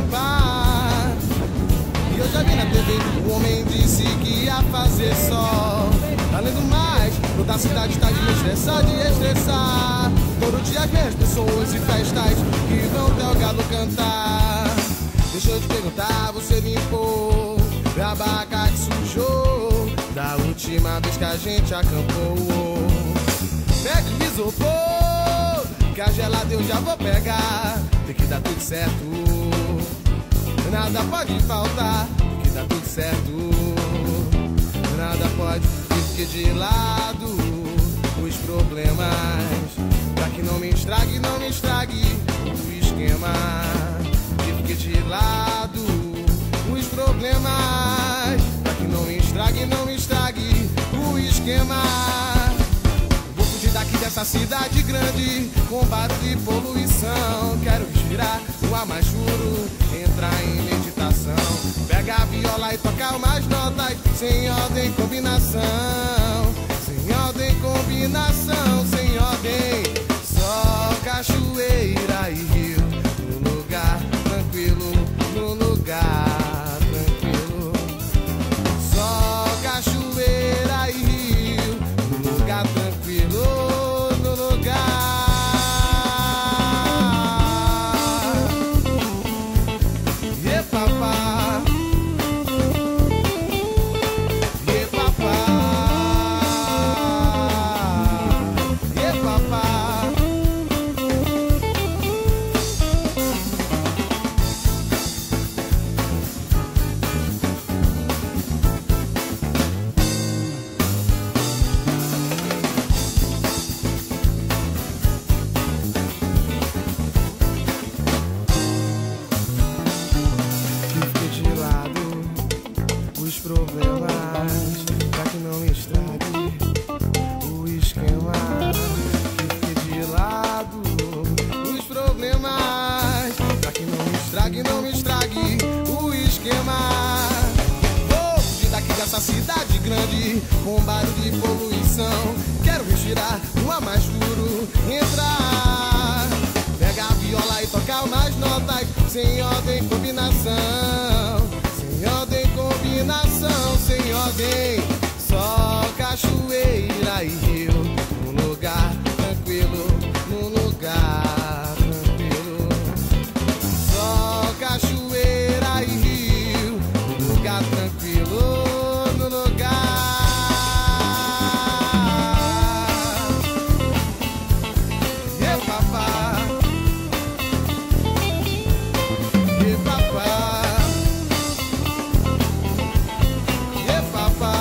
preocupar. E eu já vi na TV, o homem disse que ia fazer sol. Além do mais, toda a cidade está de estressar, de estressar. Todo dia vem as pessoas e festas que vão ter o galo cantar. Deixa eu te perguntar, você limpou a barraca que sujou da última vez que a gente acampou? Pega o isopor, que a gelada eu já vou pegar. Tem que dar tudo certo, nada pode faltar. Tem que dar tudo certo, nada pode. Fique de lado os problemas, pra que não me estrague, não me estrague o esquema. Fique de lado os problemas, pra que não me estrague, não me estrague o esquema. Vou fugir daqui dessa cidade grande, com barulho e poluição. Quero respirar o ar mais puro, entrar em meditação. Pega a viola e tocar umas notas, sem ordem, combinação. Sem ordem, combinação, sem ordem. Só cachoeira e rio, no lugar tranquilo, no lugar tranquilo. Só cachoeira e rio, no lugar tranquilo, no lugar. Yeah, papá. Yeah, papá. Yeah, papá. Fique de lado os problemas, pra que não estrague o esquema. Fique de lado os problemas, pra que não estrague, não me estrague o esquema. Vou fugir daqui dessa cidade grande, com barulho e poluição. Quero respirar um ar mais puro, entrar. Pega a viola e tocar umas notas, sem ordem, combinação. Sem ordem, combinação, sem ordem. Só cachoeira e rio, num lugar tranquilo, num lugar tranquilo. Só cachoeira e rio, num lugar tranquilo, no lugar. Yeah, papá. Yeah, papá. Yeah, papá.